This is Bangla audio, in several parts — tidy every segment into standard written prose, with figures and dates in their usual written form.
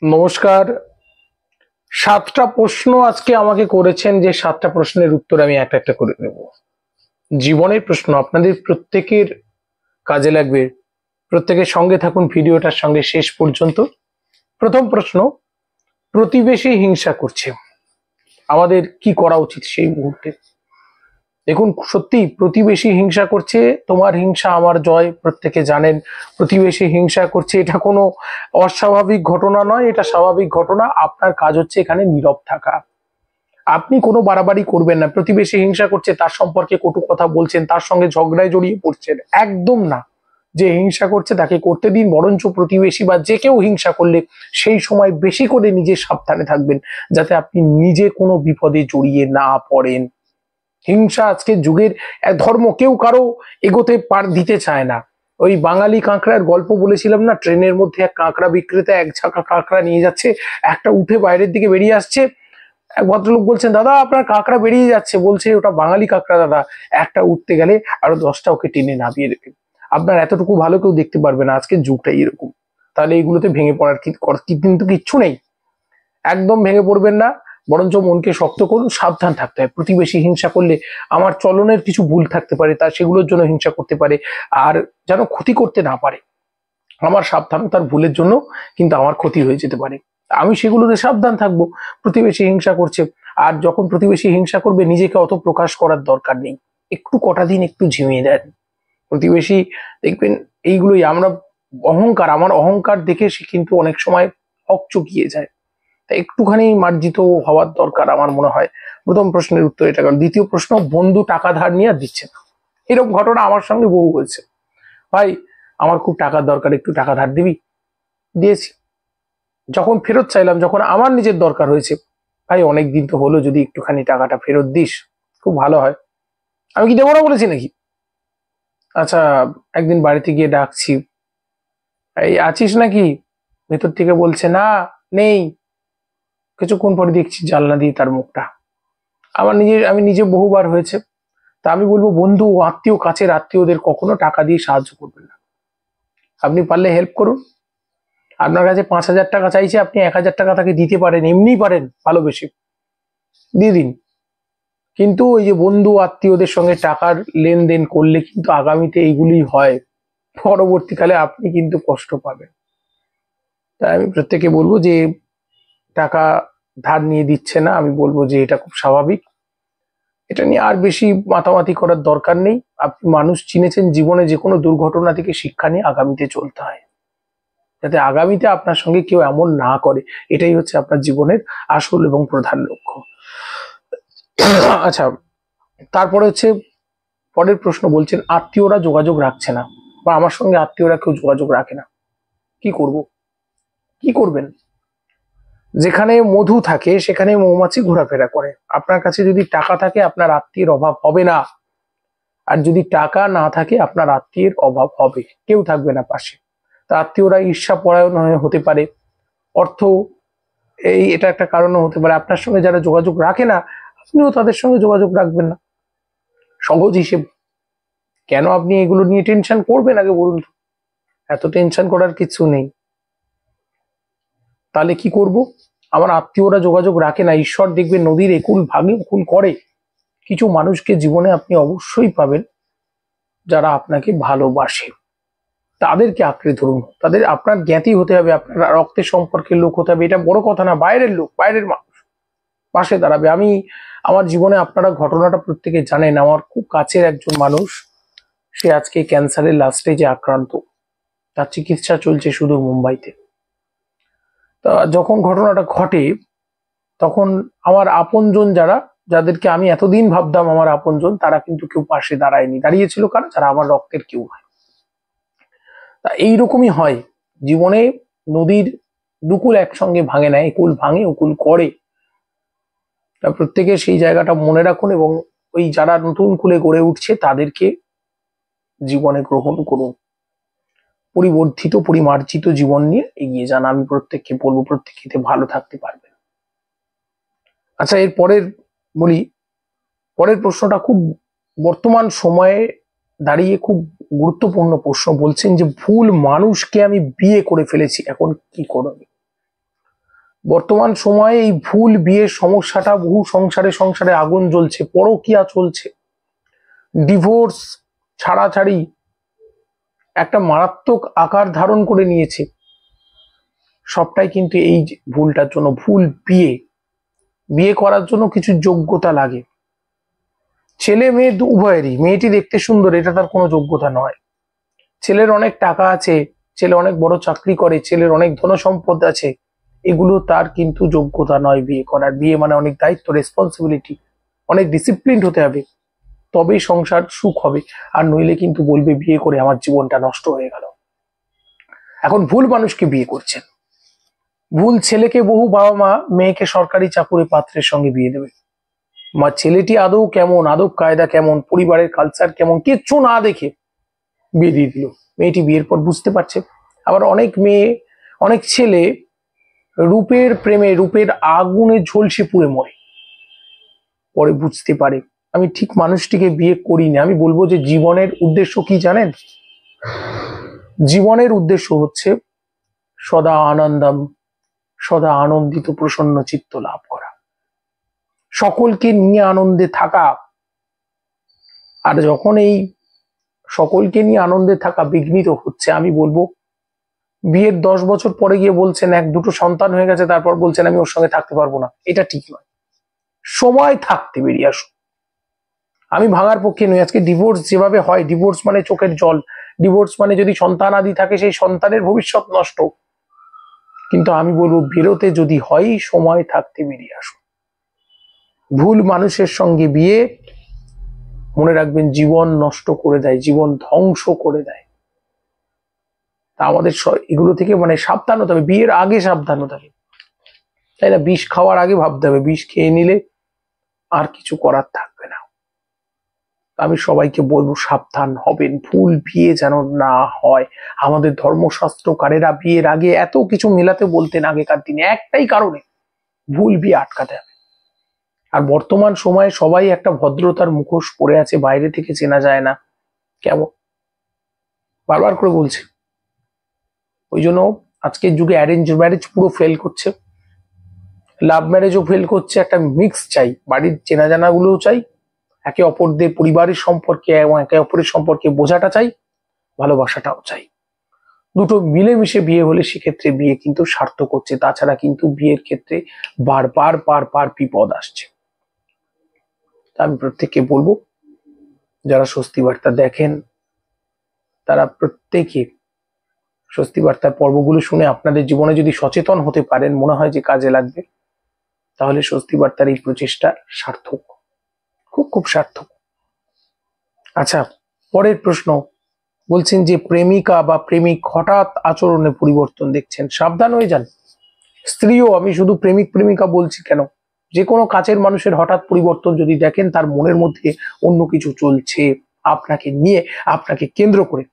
নমস্কার। 7টা প্রশ্ন আজকে আমাকে করেছেন, যে 7টা প্রশ্নের উত্তর আমি একটা একটা করে নেব। জীবনের প্রশ্ন, আপনাদের প্রত্যেকের কাজে লাগবে। প্রত্যেকের সঙ্গে থাকুন ভিডিওটার সঙ্গে শেষ পর্যন্ত। প্রথম প্রশ্ন, প্রতিবেশী হিংসা করছে, আমাদের কি করা উচিত সেই মুহূর্তে? দেখুন, সত্যি প্রতিবেশী হিংসা করছে, তোমার হিংসা আমার জয়, প্রত্যেকে জানেন। প্রতিবেশী হিংসা করছে, এটা কোনো অস্বাভাবিক ঘটনা নয়, এটা স্বাভাবিক ঘটনা। আপনার কাজ হচ্ছে এখানে নীরব থাকা। আপনি কোনো বাড়াবাড়ি করবেন না। প্রতিবেশী হিংসা করছে, তার সম্পর্কে কটু কথা বলছেন, তার সঙ্গে ঝগড়ায় জড়িয়ে পড়ছেন, একদম না। যে হিংসা করছে তাকে করতে দিন। বরঞ্চ প্রতিবেশী বা যে কেউ হিংসা করলে সেই সময় বেশি করে নিজে সাবধানে থাকবেন, যাতে আপনি নিজে কোনো বিপদে জড়িয়ে না পড়েন। হিংসা আজকের যুগের এক ধর্ম, কেউ কারো এগোতে পার দিতে চায় না। ওই বাঙালি কাঁকড়ার গল্প বলেছিলাম না, ট্রেনের মধ্যে এক কাঁকড়া বিক্রেতা এক ঝাঁকা কাঁকড়া নিয়ে যাচ্ছে, একটা উঠে বাইরের দিকে বেরিয়ে আসছে। এক ভদ্রলোক বলছেন, দাদা আপনার কাঁকড়া বেরিয়ে যাচ্ছে। বলছে, ওটা বাঙালি কাঁকড়া দাদা, একটা উঠতে গেলে আরো 10টা ওকে টেনে নামিয়ে দেবে। আপনার এতটুকু ভালো কেউ দেখতে পারবে না, আজকের যুগটাই এরকম। তাহলে এগুলোতে ভেঙে পড়ার কিন্তু কিচ্ছু নেই। একদম ভেঙে পড়বেন না, বরঞ্চ মনকে শক্ত করুন। সাবধান থাকতে হয়। প্রতিবেশী হিংসা করলে আমার চলনের কিছু ভুল থাকতে পারে, তার সেগুলোর জন্য হিংসা করতে পারে, আর যেন ক্ষতি করতে না পারে। আমার সাবধানতার ভুলের জন্য কিন্তু আমার ক্ষতি হয়ে যেতে পারে, আমি সেগুলোতে সাবধান থাকবো। প্রতিবেশী হিংসা করছে, আর যখন প্রতিবেশী হিংসা করবে নিজেকে অত প্রকাশ করার দরকার নেই। একটু কটা দিন একটু ঝিমিয়ে দেন। প্রতিবেশী, দেখবেন এইগুলোই আমরা অহংকার, আমার অহংকার দেখে সে কিন্তু অনেক সময় হকচকিয়ে যায়। তাই একটুখানি মার্জিত হওয়ার দরকার আমার মনে হয়। প্রথম প্রশ্নের উত্তর এটা। কারণ দ্বিতীয় প্রশ্ন, বন্ধু টাকা ধার নিয়ে আর দিচ্ছে না। এরকম ঘটনা আমার সঙ্গে বহু হয়েছে। ভাই, আমার খুব টাকার দরকার, একটু টাকা ধার দিবি? দিয়েছি। যখন ফেরত চাইলাম, যখন আমার নিজের দরকার হয়েছে, ভাই অনেক দিন তো হলো, যদি একটুখানি টাকাটা ফেরত দিস খুব ভালো হয়। আমি কি দেবো না বলেছি নাকি? আচ্ছা, একদিন বাড়িতে গিয়ে ডাকছি, এই আছিস নাকি? ভেতর থেকে বলছে, না, নেই। কিছুক্ষণ পরে দেখছি জানলা দিয়ে তার মুখটা। আমি নিজে বহুবার হয়েছে। তা আমি বলবো, বন্ধু, আত্মীয়, কাছের আত্মীয়দের কখনো টাকা দিয়ে সাহায্য করবেন না। আপনি পারলে হেল্প করুন। আপনার কাছে 5,000 টাকা চাইছে, আপনি 1,000 টাকা তাকে দিতে পারেন, এমনি পারেন, ভালোবেসে দিয়ে দিন। কিন্তু ওই যে বন্ধু আত্মীয়দের সঙ্গে টাকার লেনদেন করলে কিন্তু আগামীতে এইগুলি হয়। পরবর্তীকালে আপনি কিন্তু কষ্ট পাবেন। তাই আমি প্রত্যেকে বলবো যে, টাকা ধার নিয়ে দিচ্ছে না, আমি বলবো যে এটা খুব স্বাভাবিক। এটা নিয়ে আর বেশি মাতামাতি করার দরকার নেই। আপনি মানুষ চিনেছেন, জীবনে যে কোনো দুর্ঘটনা থেকে শিক্ষা নিয়ে আগামীতে চলতে হয়, যাতে আগামীতে আপনার সঙ্গে কেউ এমন না করে। এটাই হচ্ছে আপনার জীবনের আসল এবং প্রধান লক্ষ্য। আচ্ছা, তারপরে হচ্ছে পরের প্রশ্ন, বলছেন আত্মীয়রা যোগাযোগ রাখছে না, বা আমার সঙ্গে আত্মীয়রা কেউ যোগাযোগ রাখে না, কি করব? কি করবেন? যেখানে মধু থাকে সেখানে মৌমাছি ঘোরাফেরা করে। আপনার কাছে যদি টাকা থাকে, আপনার আত্মীয়ের অভাব হবে না। আর যদি টাকা না থাকে, আপনার আত্মীয়ের অভাব হবে, কেউ থাকবে না পাশে। তা আত্মীয়রা ঈর্ষা পরায়ণ হতে পারে, অর্থ, এটা একটা কারণও হতে পারে। আপনার সঙ্গে যারা যোগাযোগ রাখে না, আপনিও তাদের সঙ্গে যোগাযোগ রাখবেন না, সহজ হিসেব। কেন আপনি এগুলো নিয়ে টেনশন করবেন আগে বলুন তো? এত টেনশন করার কিছু নেই। তাহলে কি করব? আমার আত্মীয়রা যোগাযোগ রাখে না, ঈশ্বর দেখবেন নদীর একুল ভাগে উকুল করে। কিছু মানুষকে জীবনে আপনি অবশ্যই পাবেন যারা আপনাকে ভালোবাসে, তাদেরকে আঁকড়ে ধরুন। তাদের আপনার জ্ঞাতি হতে হবে, আপনার রক্তের সম্পর্কের লোক হতে হবে, এটা বড় কথা না। বাইরের লোক, বাইরের মানুষ পাশে দাঁড়াবে। আমার জীবনে, আপনারা ঘটনাটা প্রত্যেকে জানেন, আমার খুব কাছের একজন মানুষ, সে আজকে ক্যান্সারের লাস্ট স্টেজে আক্রান্ত। তার চিকিৎসা চলছে শুধু মুম্বাইতে। তা যখন ঘটনাটা ঘটে, তখন আমার আপনজন যাদেরকে আমি এতদিন ভাবতাম আমার আপনজন, তারা কিন্তু কেউ পাশে দাঁড়ায়নি। দাঁড়িয়েছিল কারা? যারা আমার রক্তের কেউ হয়। তা এইরকমই হয় জীবনে, নদীর দুকুল একসঙ্গে ভাঙে না, একুল ভাঙে উকুল করে। তা প্রত্যেকে সেই জায়গাটা মনে রাখুন, এবং ওই যারা নতুন কুলে গড়ে উঠছে তাদেরকে জীবনে গ্রহণ করুন। পরিবর্ধিত, পরিমার্জিত জীবন নিয়ে এগিয়ে যান। আমি প্রত্যেককে বলবো, প্রত্যেকে ভালো থাকতে পারবেন। আচ্ছা, এর পরের বলি। পরের প্রশ্নটা খুব বর্তমান সময়ে দাঁড়িয়ে খুব গুরুত্বপূর্ণ প্রশ্ন। বলছেন যে, ভুল মানুষকে আমি বিয়ে করে ফেলেছি, এখন কি করব? বর্তমান সময়ে এই ভুল বিয়ের সমস্যাটা বহু সংসারে সংসারে আগুন জ্বলছে, পরকীয়া চলছে, ডিভোর্স, ছাড়াছাড়ি একটা মারাত্মক আকার ধারণ করে নিয়েছে। সবটাই কিন্তু এই ভুলটার জন্য। ভুল বিয়ে, বিয়ে করার জন্য কিছু যোগ্যতা লাগে। ছেলে মেয়ে উভয়েরই। মেয়েটি দেখতে সুন্দর, এটা তার কোনো যোগ্যতা নয়। ছেলের অনেক টাকা আছে, ছেলে অনেক বড় চাকরি করে, ছেলের অনেক ধনসম্পদ আছে, এগুলো তার কিন্তু যোগ্যতা নয় বিয়ে করার। বিয়ে মানে অনেক দায়িত্ব, রেসপন্সিবিলিটি, অনেক ডিসিপ্লিন হতে হবে, তবেই সংসার সুখ হবে। আর নইলে কিন্তু বলবে বিয়ে করে আমার জীবনটা নষ্ট হয়ে গেল। এখন ভুল মানুষকে বিয়ে করছেন, ভুল ছেলেকে বহু বাবা মা মেয়েকে সরকারি চাকুরি পাত্রের সঙ্গে বিয়ে দেবে। মা ছেলেটি আদৌ কেমন, আদব কায়দা কেমন, পরিবারের কালচার কেমন, কিচ্ছু না দেখে বিয়ে দিয়ে দিল। মেয়েটি বিয়ের পর বুঝতে পারছে। আবার অনেক মেয়ে, অনেক ছেলে রূপের প্রেমে, রূপের আগুনে ঝলসে পুড়ে মরে, পরে বুঝতে পারে আমি ঠিক মানুষটিকে বিয়ে করিনি। আমি বলবো যে জীবনের উদ্দেশ্য কি জানেন? জীবনের উদ্দেশ্য হচ্ছে সদা আনন্দম, সদা আনন্দিত প্রসন্ন চিত্ত লাভ করা, সকলকে নিয়ে আনন্দে থাকা। আর যখন এই সকলকে নিয়ে আনন্দে থাকা বিঘ্নিত হচ্ছে, আমি বলবো বিয়ের 10 বছর পরে গিয়ে বলছেন এক দুটো সন্তান হয়ে গেছে, তারপর বলছেন আমি ওর সঙ্গে থাকতে পারবো না, এটা ঠিক নয়। সময় থাকতে বেরিয়ে আসুন। আমি ভাঙার পক্ষে নই। আজকে ডিভোর্স যেভাবে হয়, ডিভোর্স মানে চোখের জল, ডিভোর্স মানে যদি সন্তান আদি থাকে সেই সন্তানের ভবিষ্যৎ নষ্ট। কিন্তু আমি বলবো বেরোতে যদি হয়, সময় থাকতে বেরিয়ে আসুন। ভুল মানুষের সঙ্গে বিয়ে, মনে রাখবেন, জীবন নষ্ট করে দেয়, জীবন ধ্বংস করে দেয়। তা আমাদের এগুলো থেকে মানে সাবধান হতে হবে, বিয়ের আগে সাবধান হতে হবে, তাই না? বিষ খাওয়ার আগে ভাবতে হবে, বিষ খেয়ে নিলে আর কিছু করার থাকবে না। আমি সবাইকে বলবো সাবধান হবেন, ভুল বিয়ে যেন না হয়। আমাদের ধর্মশাস্ত্রকারেরা বিয়ের আগে এত কিছু মেলাতে বলতেন আগেকার দিনে, একটাই কারণে, ভুল বিয়ে আটকাতে হবে। আর বর্তমান সময়ে সবাই একটা ভদ্রতার মুখোশ পরে আছে, বাইরে থেকে চেনা যায় না কেমন, বারবার করে বলছে। ওই জন্য আজকের যুগে অ্যারেঞ্জ ম্যারেজ পুরো ফেল করছে, লাভ ম্যারেজও ফেল করছে। একটা মিক্স চাই, বাড়ির চেনা জানা গুলোও চাই, একে অপরদের পরিবারের সম্পর্কে এবং একে অপরের সম্পর্কে বোঝাটা চাই, ভালোবাসাটাও চাই। দুটো মিলেমিশে বিয়ে হলে সেক্ষেত্রে বিয়ে কিন্তু সার্থক হচ্ছে। তাছাড়া কিন্তু বিয়ের ক্ষেত্রে বারবার বিপদ আসছে। আমি প্রত্যেককে বলবো, যারা স্বস্তি বার্তা দেখেন তারা প্রত্যেকে স্বস্তি বার্তার পর্বগুলো শুনে আপনাদের জীবনে যদি সচেতন হতে পারেন, মনে হয় যে কাজে লাগবে, তাহলে স্বস্তি বার্তার এই প্রচেষ্টা সার্থক, খুব সার্থক। আচ্ছা, পরের প্রশ্ন বলছেন যে প্রেমিকা বা প্রেমিক হঠাৎ আচরণে পরিবর্তন দেখছেন, সাবধান হয়ে যান। স্ত্রীও, আমি শুধু প্রেমিক প্রেমিকা বলছি কেন, যে কোনো কাছের মানুষের হঠাৎ পরিবর্তন যদি দেখেন, তার মনের মধ্যে অন্য কিছু চলছে আপনাকে নিয়ে, আপনাকে কেন্দ্র করে,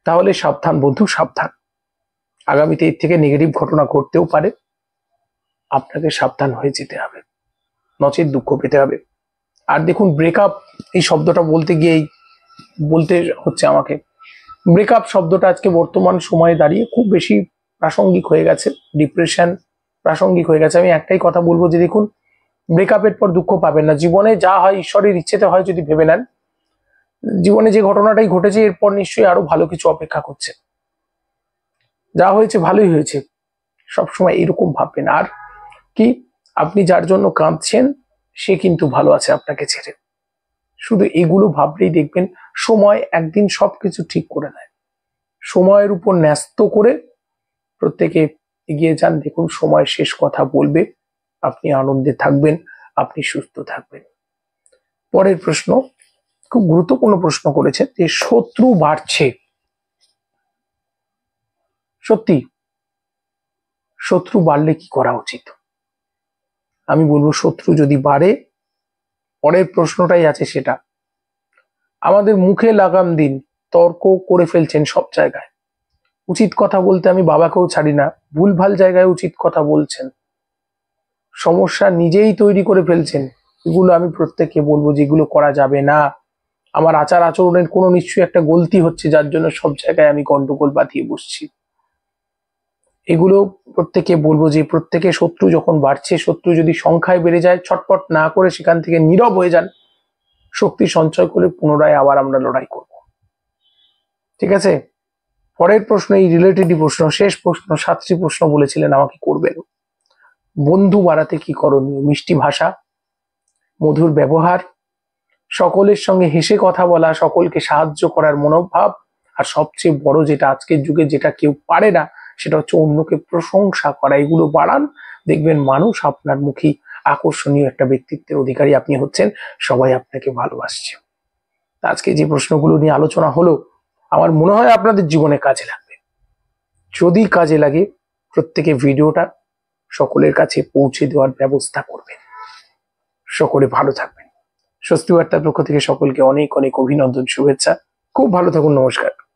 তাহলে সাবধান বন্ধু, সাবধান। আগামীতে এর থেকে নেগেটিভ ঘটনা ঘটতেও পারে, আপনাকে সাবধান হয়ে যেতে হবে, নচেত দুঃখ পেতে হবে। আর দেখুন, ব্রেকআপ এই শব্দটা বলতে গিয়েই বলতে হচ্ছে আমাকে, ব্রেকআপ শব্দটা আজকে বর্তমান সময়ে দাঁড়িয়ে খুব বেশি প্রাসঙ্গিক হয়ে গেছে, ডিপ্রেশন প্রাসঙ্গিক হয়ে গেছে। আমি একটাই কথা বলবো যে দেখুন, ব্রেকআপের পর দুঃখ পাবেন না। জীবনে যা হয় ঈশ্বরের ইচ্ছেতে হয়, যদি ভেবে নেন জীবনে যে ঘটনাটাই ঘটেছে এরপর নিশ্চয়ই আরো ভালো কিছু অপেক্ষা করছে, যা হয়েছে ভালোই হয়েছে, সবসময় এরকম ভাববেন। আর কি, আপনি যার জন্য কাঁদছেন সে কিন্তু ভালো আছে আপনাকে ছেড়ে। শুধু এগুলো ভাবলেই দেখবেন সময় একদিন সবকিছু ঠিক করে নেয়। সময়ের উপর ন্যস্ত করে প্রত্যেকে এগিয়ে যান। দেখুন, সময় শেষ কথা বলবে, আপনি আনন্দে থাকবেন, আপনি সুস্থ থাকবেন। পরের প্রশ্ন খুব গুরুত্বপূর্ণ প্রশ্ন করেছে যে শত্রু বাড়ছে, সত্যি শত্রু বাড়লে কি করা উচিত? আমি বলবো শত্রু যদি বাড়ে, পরের প্রশ্নটাই আছে সেটা, আমাদের মুখে লাগাম দিন। তর্ক করে ফেলছেন সব জায়গায়, উচিত কথা বলতে আমি বাবাকেও ছাড়ি না, ভুলভাল জায়গায় উচিত কথা বলছেন, সমস্যা নিজেই তৈরি করে ফেলছেন। এগুলো আমি প্রত্যেককে বলবো যে এগুলো করা যাবে না। আমার আচার আচরণের কোনো নিশ্চয়ই একটা গলতি হচ্ছে, যার জন্য সব জায়গায় আমি গন্ডগোল বাঁধিয়ে বসছি। এগুলো প্রত্যেকে বলবো যে প্রত্যেকে শত্রু যখন বাড়ছে, শত্রু যদি সংখ্যায় বেড়ে যায়, ছটপট না করে সেখান থেকে নীরব হয়ে যান, শক্তি সঞ্চয় করে পুনরায় আবার আমরা লড়াই করব। ঠিক আছে? পরের প্রশ্ন, এই রিলেটেডই প্রশ্ন, শেষ প্রশ্ন, 7টি প্রশ্ন বলেছিলেন আমাকে করবেন। বন্ধু বাড়াতে কি করণীয়? মিষ্টি ভাষা, মধুর ব্যবহার, সকলের সঙ্গে হেসে কথা বলা, সকলকে সাহায্য করার মনোভাব, আর সবচেয়ে বড় যেটা আজকের যুগে যেটা কেউ পারে না, সেটা হচ্ছে অন্যকে প্রশংসা করা। এগুলো বাড়ান, দেখবেন মানুষ আপনার মুখী আকর্ষণীয় একটা ব্যক্তিত্বের অধিকারী আপনি হচ্ছেন, সবাই আপনাকে ভালোবাসছে। আজকে যে প্রশ্নগুলো নিয়ে আলোচনা হলো, আমার মনে হয় আপনাদের জীবনে কাজে লাগবে। যদি কাজে লাগে, প্রত্যেকে ভিডিওটা সকলের কাছে পৌঁছে দেওয়ার ব্যবস্থা করবেন। সকলে ভালো থাকবেন। স্বস্তি বার্তার পক্ষ থেকে সকলকে অনেক অনেক অভিনন্দন, শুভেচ্ছা। খুব ভালো থাকুন, নমস্কার।